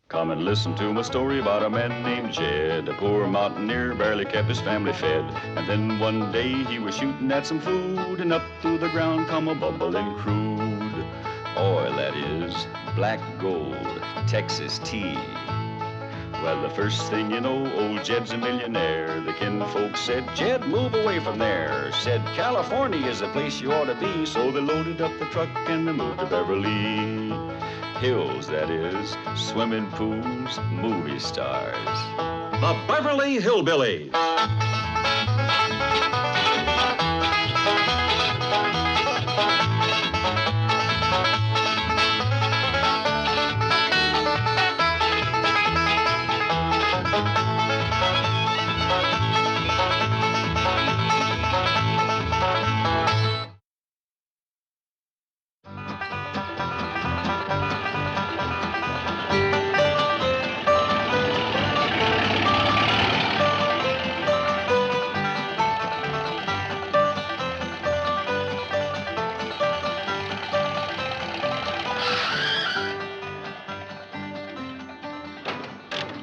Come and listen to my story about a man named Jed. A poor mountaineer barely kept his family fed. And then one day he was shooting at some food, and up through the ground come a bubbling crude oil, that is, black gold, Texas tea. Well, the first thing you know, old Jed's a millionaire. The kinfolk said, Jed, move away from there. Said, California is the place you ought to be. So they loaded up the truck and they moved to Beverly Hills, that is, swimming pools, movie stars. The Beverly Hillbillies.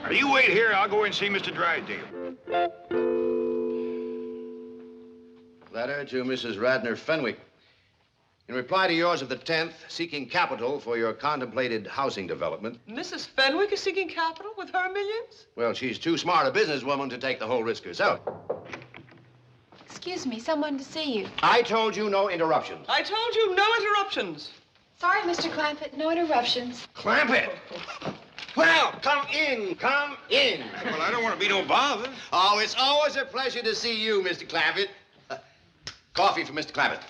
You wait here. I'll go and see Mr. Drysdale. Letter to Mrs. Radner Fenwick. In reply to yours of the 10th, seeking capital for your contemplated housing development. Mrs. Fenwick is seeking capital with her millions? Well, she's too smart a businesswoman to take the whole risk herself. Excuse me, someone to see you. I told you no interruptions. I told you no interruptions. Sorry, Mr. Clampett, no interruptions. Clampett! Well, come in, come in. Well, I don't want to be no bother. Oh, it's always a pleasure to see you, Mr. Clampett. Coffee for Mr. Clampett.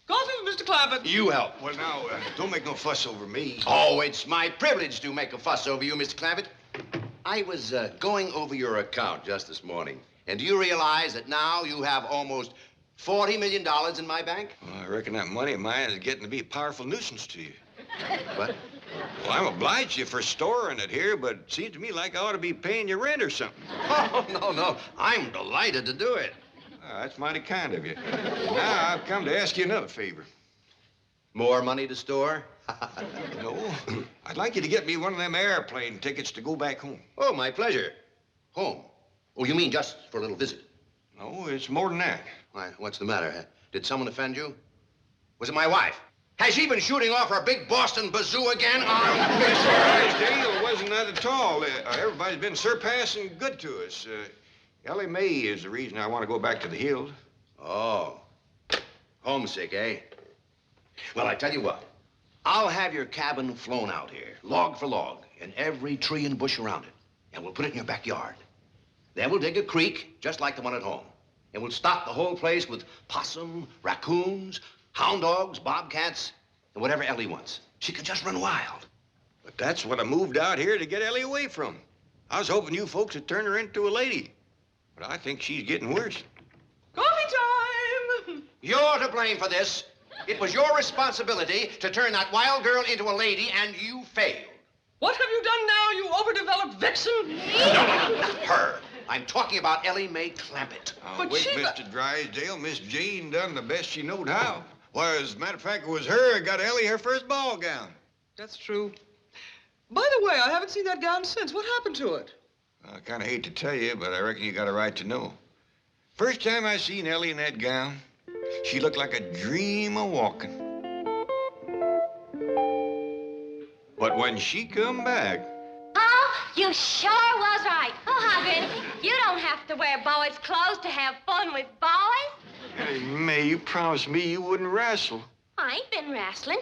Coffee for Mr. Clampett. You help. Well, now, don't make no fuss over me. Oh, it's my privilege to make a fuss over you, Mr. Clampett. I was going over your account just this morning. And do you realize that now you have almost $40 million in my bank? Well, I reckon that money of mine is getting to be a powerful nuisance to you. What? Well, I'm obliged you for storing it here, but it seems to me like I ought to be paying you rent or something. Oh, no. I'm delighted to do it. That's mighty kind of you. Now, I've come to ask you another favor. More money to store? No. I'd like you to get me one of them airplane tickets to go back home. Oh, my pleasure. Home? Oh, you mean just for a little visit? No, it's more than that. Why, what's the matter? Did someone offend you? Was it my wife? Has she been shooting off her big Boston bazoo again on Mr. Dale, it wasn't that at all. Everybody's been surpassing good to us. Elly May is the reason I want to go back to the hills. Oh. Homesick, eh? Well, I tell you what. I'll have your cabin flown out here, log for log, and every tree and bush around it. And we'll put it in your backyard. Then we'll dig a creek, just like the one at home. And we'll stock the whole place with possum, raccoons, hound dogs, bobcats, and whatever Elly wants. She can just run wild. But that's what I moved out here to get Elly away from. I was hoping you folks would turn her into a lady. But I think she's getting worse. Coffee time! You're to blame for this. It was your responsibility to turn that wild girl into a lady, and you failed. What have you done now, you overdeveloped vixen? No, not her. I'm talking about Elly May Clampett. But wait, she... Mr. Drysdale, Miss Jane done the best she knowed how. Why, as a matter of fact, it was her that got Elly her first ball gown. That's true. By the way, I haven't seen that gown since. What happened to it? I kind of hate to tell you, but I reckon you got a right to know. First time I seen Elly in that gown, she looked like a dream of walking. But when she come back... Oh, you sure was right. Oh, Hobby, you don't have to wear boys' clothes to have fun with boys. Hey, May, you promised me you wouldn't wrestle. I ain't been wrestling.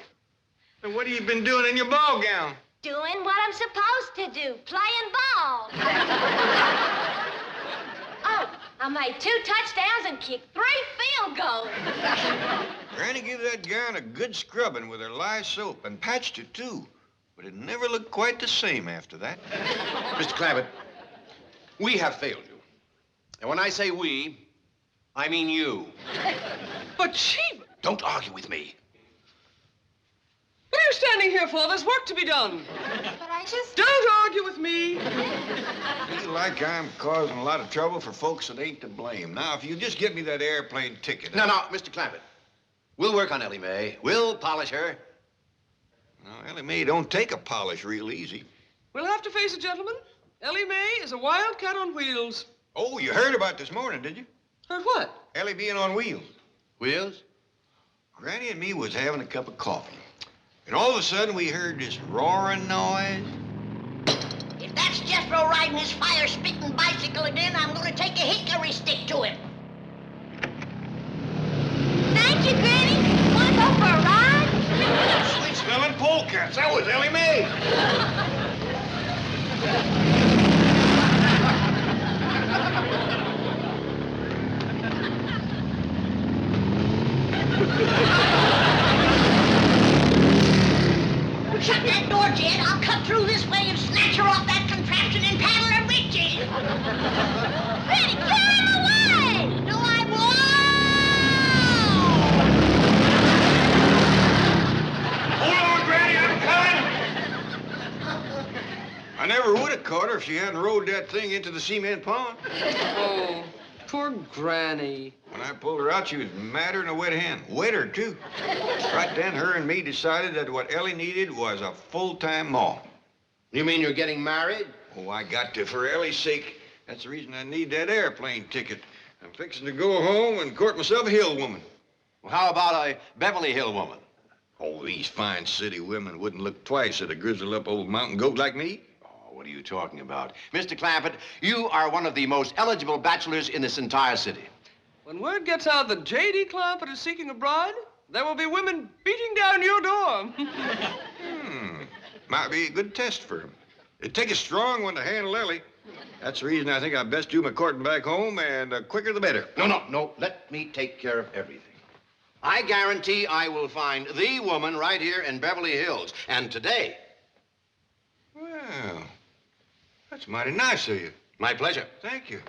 Then what have you been doing in your ball gown? Doing what I'm supposed to do, playing ball. Oh, I made 2 touchdowns and kicked 3 field goals. Granny gave that gown a good scrubbing with her lye soap and patched it, too. But it never looked quite the same after that. Mr. Clampett, we have failed you. And when I say we, I mean you. But she... Don't argue with me. What are you standing here for? There's work to be done. But I just... Don't argue with me. Feel like I'm causing a lot of trouble for folks that ain't to blame. Now, if you just get me that airplane ticket... No, Mr. Clampett. We'll work on Elly May. We'll polish her. No, Elly May don't take a polish real easy. We'll have to face it, gentlemen. Ellie Mae is a wildcat on wheels. Oh, you heard about this morning, did you? Heard what? Ellie being on wheels. Wheels? Granny and me was having a cup of coffee. And all of a sudden, we heard this roaring noise. If that's Jethro riding his fire-spitting bicycle again, I'm going to take a hickory stick to him. Thank you, Granny. Want to go for a ride? Sweet-smelling polecats. That was Ellie Mae. Shut that door, Jed. I'll cut through this way and snatch her off that contraption and paddle her riches. Granny, carry him away! No, I won't! Hold on, Granny, I'm coming. I never would have caught her if she hadn't rode that thing into the cement pond. Oh, poor Granny. When I pulled her out, she was madder than a wet hen. Wetter, too. Right then, her and me decided that what Ellie needed was a full-time ma. You mean you're getting married? Oh, I got to, for Ellie's sake. That's the reason I need that airplane ticket. I'm fixing to go home and court myself a hill woman. Well, how about a Beverly Hill woman? Oh, these fine city women wouldn't look twice at a grizzled-up old mountain goat like me. Oh, what are you talking about? Mr. Clampett, you are one of the most eligible bachelors in this entire city. When word gets out that J.D. Clampett is seeking a bride, there will be women beating down your door. Might be a good test for him. It'd take a strong one to handle Ellie. That's the reason I think I'd best do my courting back home, and the quicker the better. No. Let me take care of everything. I guarantee I will find the woman right here in Beverly Hills. And today. Well, that's mighty nice of you. My pleasure. Thank you.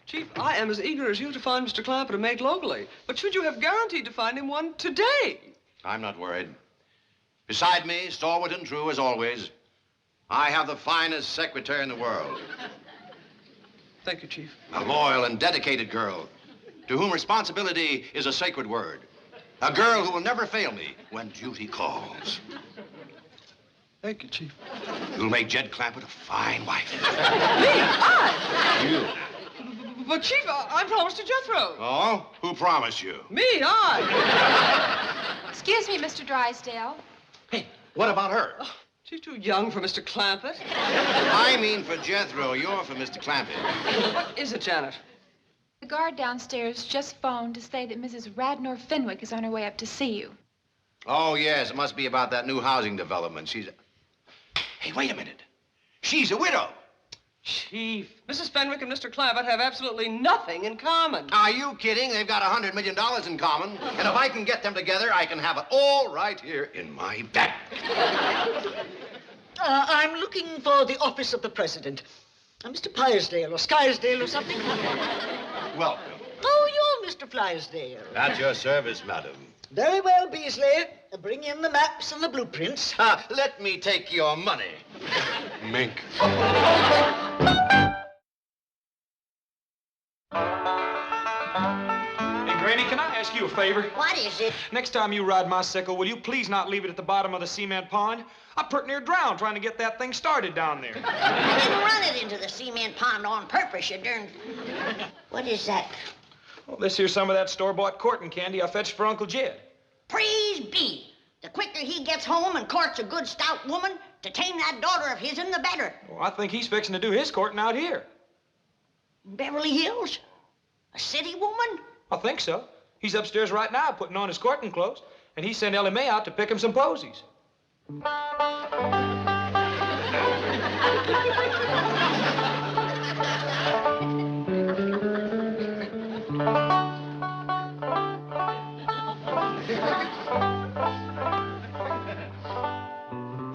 Chief, I am as eager as you to find Mr. Clampett a mate locally. But should you have guaranteed to find him one today? I'm not worried. Beside me, stalwart and true as always, I have the finest secretary in the world. Thank you, Chief. A loyal and dedicated girl to whom responsibility is a sacred word. A girl who will never fail me when duty calls. Thank you, Chief. You'll make Jed Clampett a fine wife. You. But, Chief, I promised to Jethro. Oh? Who promised you? Me, I. Excuse me, Mr. Drysdale. Hey, what about her? Oh, she's too young for Mr. Clampett. I mean for Jethro. You're for Mr. Clampett. What is it, Janet? The guard downstairs just phoned to say that Mrs. Radnor Fenwick is on her way up to see you. Oh, yes. It must be about that new housing development. Hey, wait a minute. She's a widow. Chief, Mrs. Fenwick and Mr. Clampett have absolutely nothing in common. Are you kidding? They've got $100 million in common. And if I can get them together, I can have it all right here in my bed. I'm looking for the office of the president. Mr. Pyersdale or Scarsdale or something. Welcome. Oh, you're Mr. Flysdale. At your service, madam. Very well, Beasley. Bring in the maps and the blueprints. Let me take your money. Mink. Hey, Granny, can I ask you a favor? What is it? Next time you ride my sickle, will you please not leave it at the bottom of the cement pond? I pretty near drowned trying to get that thing started down there. I didn't run it into the cement pond on purpose, you darn... What is that? Well, this here's some of that store-bought courting candy I fetched for Uncle Jed. Praise be. The quicker he gets home and courts a good stout woman to tame that daughter of his'n, the better. Well, I think he's fixing to do his courting out here. Beverly Hills? A city woman? I think so. He's upstairs right now putting on his courting clothes, and he sent Elly Mae out to pick him some posies.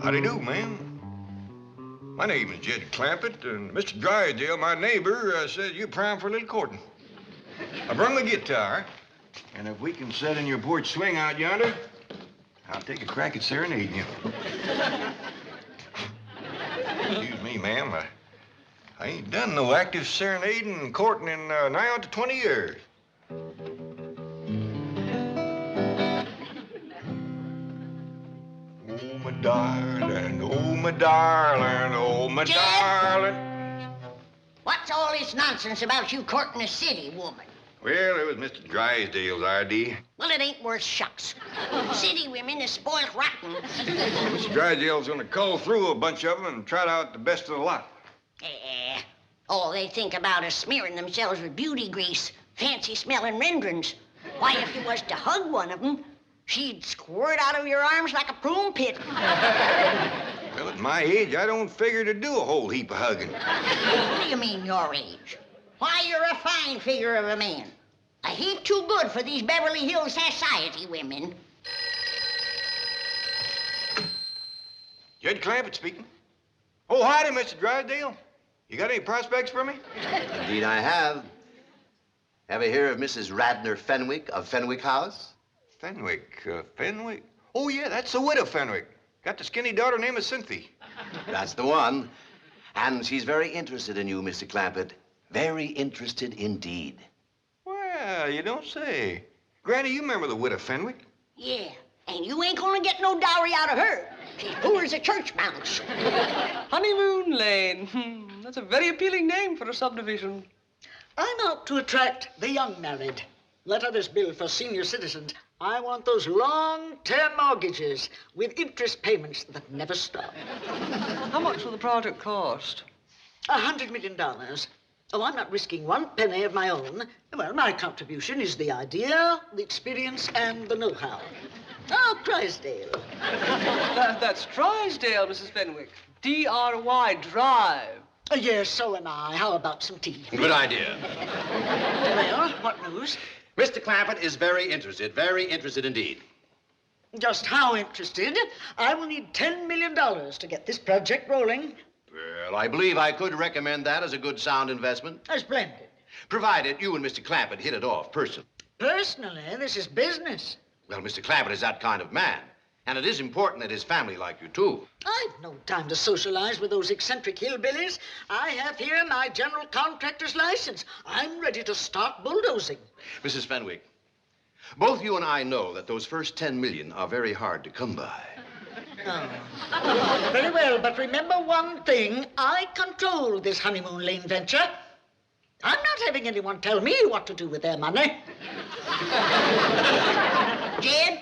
Howdy do, man. My name is Jed Clampett, and Mr. Drysdale, my neighbor, says you're prime for a little courting. I brung my guitar, and if we can set in your porch swing out yonder, I'll take a crack at serenading you. Excuse me, ma'am. I ain't done no active serenading and courting in nigh on to 20 years. Oh, my darling, oh, my darling, oh, my Jed? darling. What's all this nonsense about you courting a city woman? Well, it was Mr. Drysdale's idea. Well, it ain't worth shucks. City women is spoiled rotten. Mr. Drysdale's gonna cull through a bunch of them and trot out the best of the lot. All they think about is smearing themselves with beauty grease, fancy-smelling renderings. Why, if you was to hug one of them, she'd squirt out of your arms like a prune pit. Well, at my age, I don't figure to do a whole heap of hugging. What do you mean, your age? Why, you're a fine figure of a man. A heap too good for these Beverly Hills society women. Jed Clampett speaking. Oh, howdy, Mr. Drysdale. You got any prospects for me? Indeed, I have. Ever hear of Mrs. Radnor Fenwick of Fenwick House? Fenwick, Fenwick? Oh, yeah, that's the widow Fenwick. Got the skinny daughter named Cynthia. That's the one. And she's very interested in you, Mr. Clampett. Very interested indeed. Well, you don't say. Granny, you remember the widow Fenwick? Yeah, and you ain't gonna get no dowry out of her. She's poor as a church mouse. Honeymoon Lane. That's a very appealing name for a subdivision. I'm out to attract the young married. Let others build for senior citizens. I want those long-term mortgages with interest payments that never stop. How much will the project cost? $100 million. Oh, I'm not risking one penny of my own. Well, my contribution is the idea, the experience, and the know-how. Oh, Drysdale. That's Drysdale, Mrs. Fenwick. D-R-Y, Drive. Yes, so am I. How about some tea? Good idea. Well, what news? Mr. Clampett is very interested indeed. Just how interested? I will need $10 million to get this project rolling. Well, I believe I could recommend that as a good, sound investment. Splendid. Provided you and Mr. Clampett hit it off personally. Personally, this is business. Well, Mr. Clampett is that kind of man. And it is important that his family like you, too. I've no time to socialize with those eccentric hillbillies. I have here my general contractor's license. I'm ready to start bulldozing. Mrs. Fenwick, both you and I know that those first 10 million are very hard to come by. Oh. Very well, but remember one thing. I control this honeymoon lane venture. I'm not having anyone tell me what to do with their money. Jed,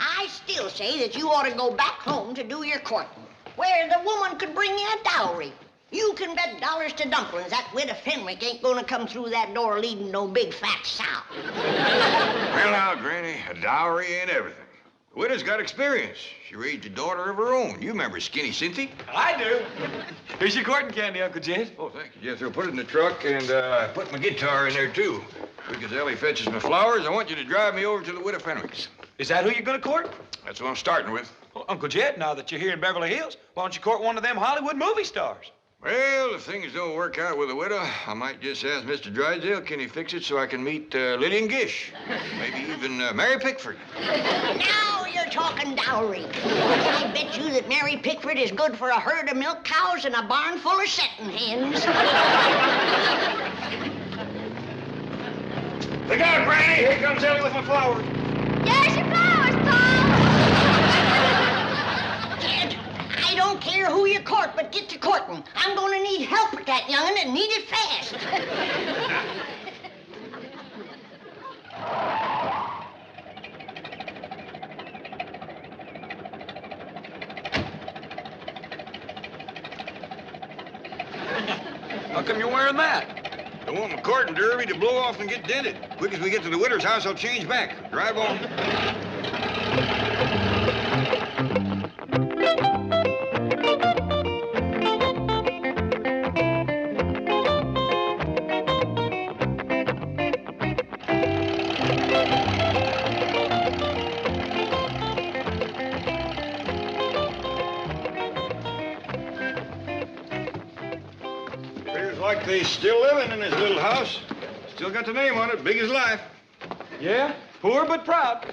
I still say that you ought to go back home to do your courting, where the woman could bring you a dowry. You can bet dollars to dumplings that widow Fenwick ain't gonna come through that door leading no big fat sow. Well, now, Granny, a dowry ain't everything. The widow's got experience. She raised a daughter of her own. You remember Skinny Cynthia? I do. Here's your courting candy, Uncle Jed. Oh, thank you, Jethro. Put it in the truck and put my guitar in there, too. Because Ellie fetches my flowers, I want you to drive me over to the widow Fenwick's. Is that who you're going to court? That's what I'm starting with. Well, Uncle Jed, now that you're here in Beverly Hills, why don't you court one of them Hollywood movie stars? Well, if things don't work out with the widow, I might just ask Mr. Drysdale, can he fix it so I can meet Lillian Gish? Maybe even Mary Pickford. Now you're talking dowry. I bet you that Mary Pickford is good for a herd of milk cows and a barn full of setting hens. Look out, Granny! Here comes Ellie with my flowers. There's your flowers, Paul. Jed, I don't care who you court, but get to courting. I'm gonna need help with that young'un and need it fast. How come you're wearing that? I want my courting derby to blow off and get dented. Quick as we get to the widow's house, I'll change back. Drive on. Appears like they still living in this little house. Still got the name on it, big as life. Yeah, poor but proud.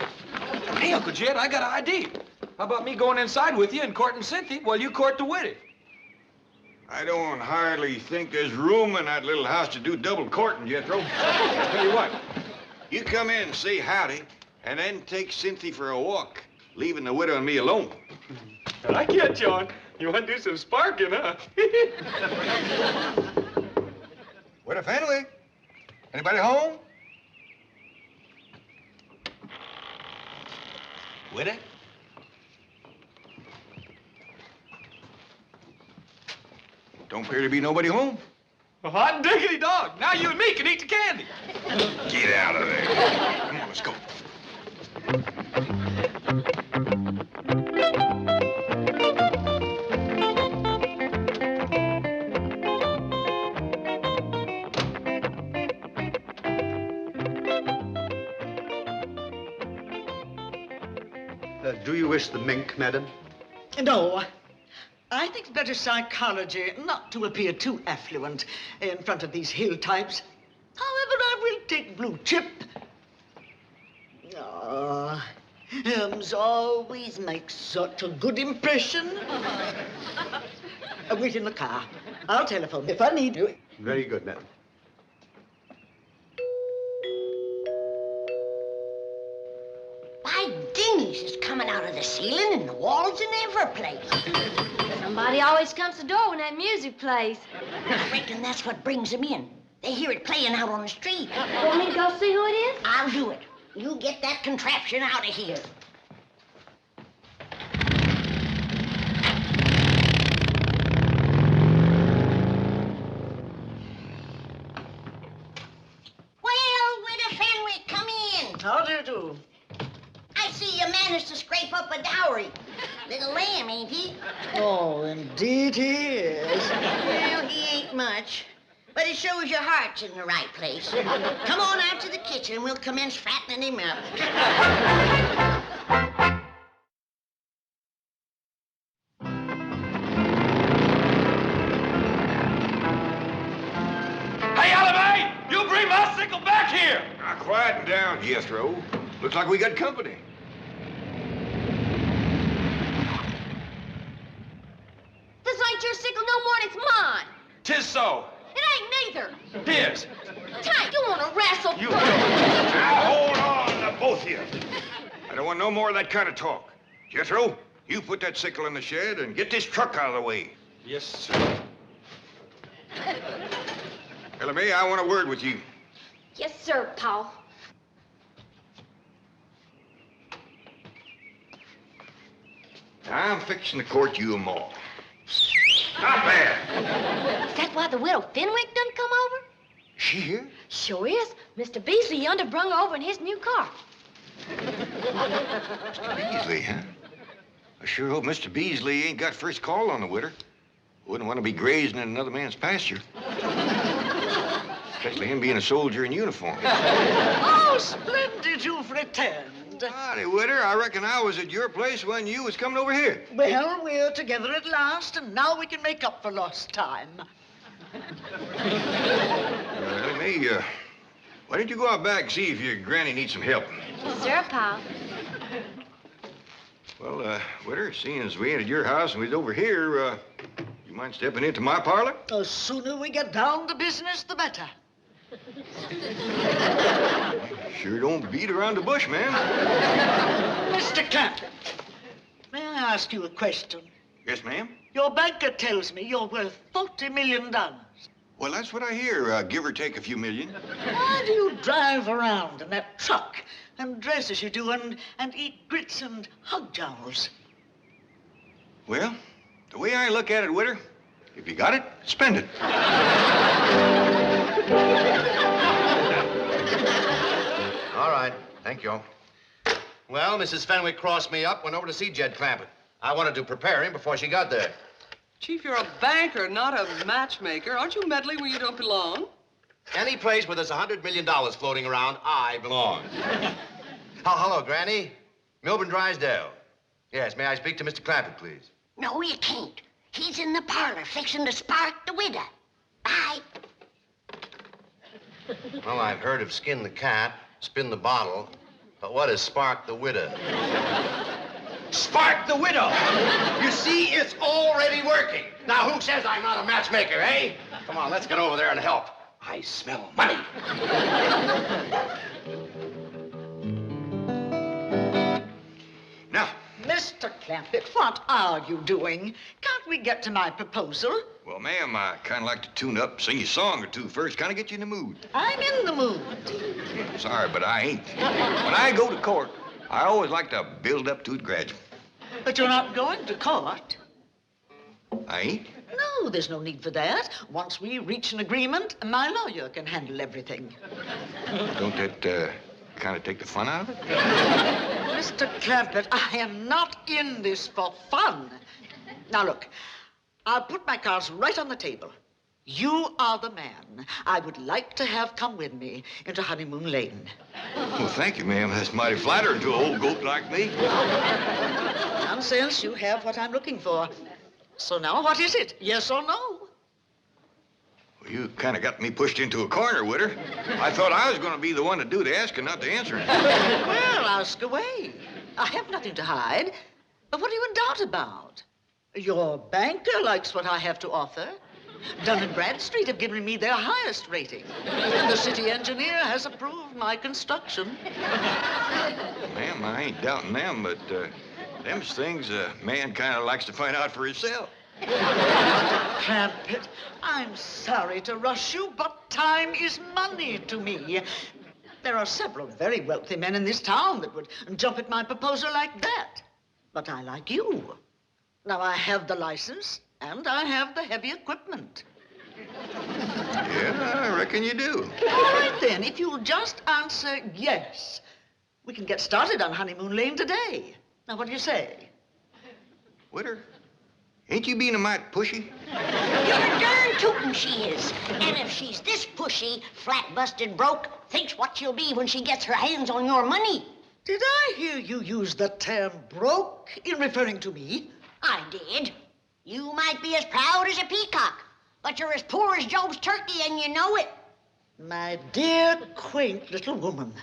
Hey, Uncle Jed, I got an idea. How about me going inside with you and courting Cynthia while you court the widow? I don't hardly think there's room in that little house to do double courting, Jethro. I'll tell you what. You come in and say howdy, and then take Cynthia for a walk. leaving the widow and me alone. I get you on. You want to do some sparking, huh? Widow Fenwick? Anybody home? Widow? Don't appear to be nobody home. A hot diggity dog. Now you and me can eat the candy. Get out of there. Come on, let's go. Do you wish the mink, madam? No. I think it's better psychology not to appear too affluent in front of these hill types. However, I will take blue chip. Ah, Helms always makes such a good impression. Wait in the car. I'll telephone if I need you. Very good, madam. By dingies, it's coming out of the ceiling and the walls and every place. Somebody always comes to the door when that music plays. I reckon that's what brings them in. They hear it playing out on the street. Want me to go see who it is? I'll do it. You get that contraption out of here. Well, Widow Fenwick, come in. How do you do? I see you managed to scrape up a dowry. Little lamb, ain't he? Oh, indeed he is. Well, he ain't much. But it shows your heart's in the right place. Come on out to the kitchen. We'll commence fattening him up. Hey, Elly, you bring my sickle back here. Now, quieten down, Jethro. Looks like we got company. This ain't your sickle no more than it's mine. 'Tis so. It ain't neither. Tis. Ty, you want to wrestle? You don't. Now, hold on, both of you. I don't want no more of that kind of talk. Jethro, you put that sickle in the shed and get this truck out of the way. Yes, sir. Elly, I want a word with you. Yes, sir, Paul. I'm fixing to court you a all. Not bad. Is that why the widow Fenwick done come over? She here? Sure is. Mr. Beasley yonder brung her over in his new car. Beasley, huh? I sure hope Mr. Beasley ain't got first call on the widow. Wouldn't want to be grazing in another man's pasture. Especially him being a soldier in uniform. Oh, splendid you've returned. Howdy, widow. I reckon I was at your place when you was coming over here. Well, we're together at last, and now we can make up for lost time. Elly, why don't you go out back and see if your granny needs some help? Yes, sir, Paul. Well, widow, seeing as we ain't at your house and we's over here, you mind stepping into my parlor? The sooner we get down to business, the better. Sure don't beat around the bush, man. Mr. Clampett, may I ask you a question? Yes, ma'am. Your banker tells me you're worth $40 million. Well, that's what I hear, give or take a few million. Why do you drive around in that truck and dress as you do and eat grits and hog jowls? Well, the way I look at it, widow, if you got it, spend it. All right, thank you. Well, Mrs. Fenwick crossed me up, went over to see Jed Clampett. I wanted to prepare him before she got there. Chief, you're a banker, not a matchmaker. Aren't you meddling where you don't belong? Any place where there's $100 million floating around, I belong. Oh, hello, Granny. Milburn Drysdale. Yes, may I speak to Mr. Clampett, please? No, you can't. He's in the parlor fixing to spark the widow. Bye. Well, I've heard of skin the cat, spin the bottle, but what is spark the widow? Spark the widow! You see, it's already working. Now, who says I'm not a matchmaker, eh? Come on, let's get over there and help. I smell money. Now, Mr. Clampett, what are you doing? Can't we get to my proposal? Well, ma'am, I kind of like to tune up, sing you a song or two first, kind of get you in the mood. I'm in the mood. Sorry, but I ain't. When I go to court, I always like to build up to it gradually. But you're not going to court. I ain't? No, there's no need for that. Once we reach an agreement, my lawyer can handle everything. Don't that kind of take the fun out of it? Mr. Clampett, I am not in this for fun. Now, look, I'll put my cards right on the table. You are the man I would like to have come with me into Honeymoon Lane. Well, thank you, ma'am. That's mighty flattering to an old goat like me. Nonsense. You have what I'm looking for. So now, what is it? Yes or no? Well, you kind of got me pushed into a corner, Witter. I thought I was going to be the one to do the asking, not the answering. Well, ask away. I have nothing to hide. But what are you in doubt about? Your banker likes what I have to offer. Dun & Bradstreet have given me their highest rating. And the city engineer has approved my construction. Ma'am, I ain't doubting them, but them's things a man kind of likes to find out for himself. Clampett, I'm sorry to rush you, but time is money to me. There are several very wealthy men in this town that would jump at my proposal like that. But I like you. Now, I have the license, and I have the heavy equipment. Yeah, I reckon you do. All right, then, if you'll just answer yes, we can get started on Honeymoon Lane today. Now, what do you say? Witter, ain't you being a mite pushy? You're darn tootin' she is. And if she's this pushy, flat busted broke, thinks what she'll be when she gets her hands on your money. Did I hear you use the term broke in referring to me? I did. You might be as proud as a peacock, but you're as poor as Job's turkey, and you know it. My dear, quaint little woman,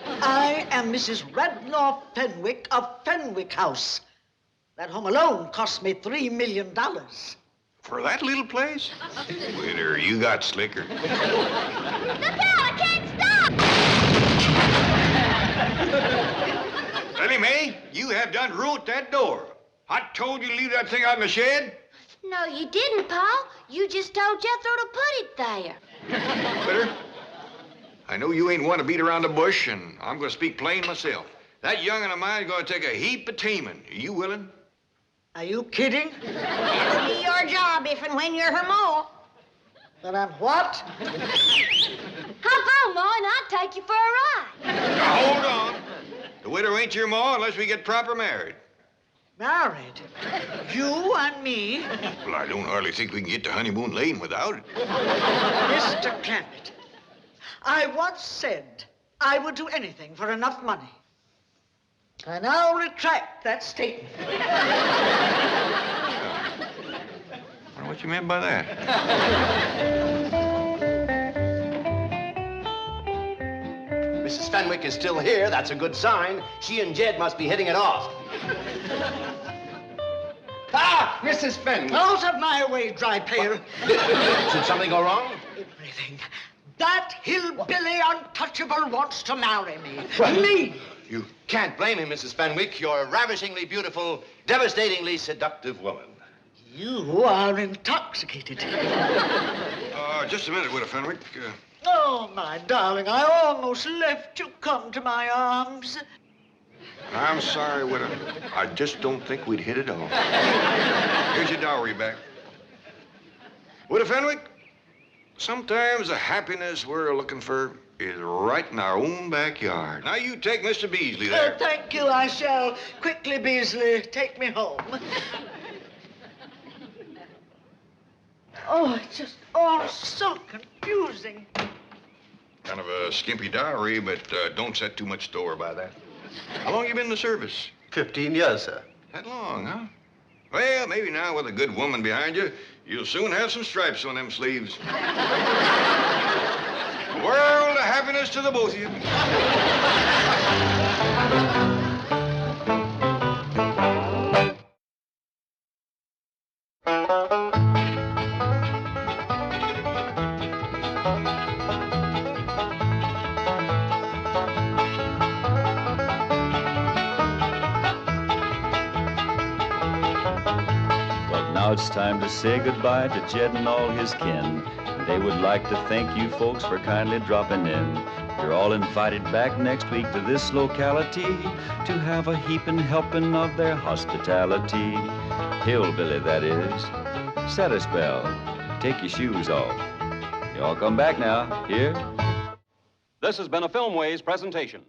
I am Mrs. Radnor Fenwick of Fenwick House. That home alone cost me $3 million. For that little place? Witter, you got slicker. Look out! I can't stop! Elly Mae, you have done ruined that door. I told you to leave that thing out in the shed. No, you didn't, Pa. You just told Jethro to put it there. Witter, I know you ain't one to beat around the bush, and I'm going to speak plain myself. That young'un of mine's going to take a heap of taming. Are you willing? Are you kidding? That'll be your job if and when you're her ma. That I'm what? Hop on, Ma, and I'll take you for a ride. Now, hold on. The widow ain't your ma unless we get proper married. Married? You and me? Well, I don't hardly think we can get to Honeymoon Lane without it. Mr. Clampett, I once said I would do anything for enough money. I now retract that statement. I wonder what you meant by that. Mrs. Fenwick is still here. That's a good sign. She and Jed must be hitting it off. Ah, Mrs. Fenwick. Out of my way, dry pail. Did something go wrong? Everything. That hillbilly untouchable wants to marry me. What? Me! You can't blame him, Mrs. Fenwick. You're a ravishingly beautiful, devastatingly seductive woman. You are intoxicated. Just a minute, Widow Fenwick. Oh, my darling, I almost left you come to my arms. I'm sorry, Widow. I just don't think we'd hit it off. Here's your dowry back. Widow Fenwick, sometimes the happiness we're looking for is right in our own backyard. Now you take Mr. Beasley there. Thank you, I shall. Quickly, Beasley, take me home. Oh, it's just all so confusing. Kind of a skimpy dowry, but don't set too much store by that. How long you been in the service? 15 years, sir. That long, huh? Well, maybe now with a good woman behind you, you'll soon have some stripes on them sleeves. A world of happiness to the both of you. Now it's time to say goodbye to Jed and all his kin. They would like to thank you folks for kindly dropping in. You're all invited back next week to this locality to have a heaping helping of their hospitality. Hillbilly, that is. Set a spell. Take your shoes off. You all come back now. Here. This has been a Filmways presentation.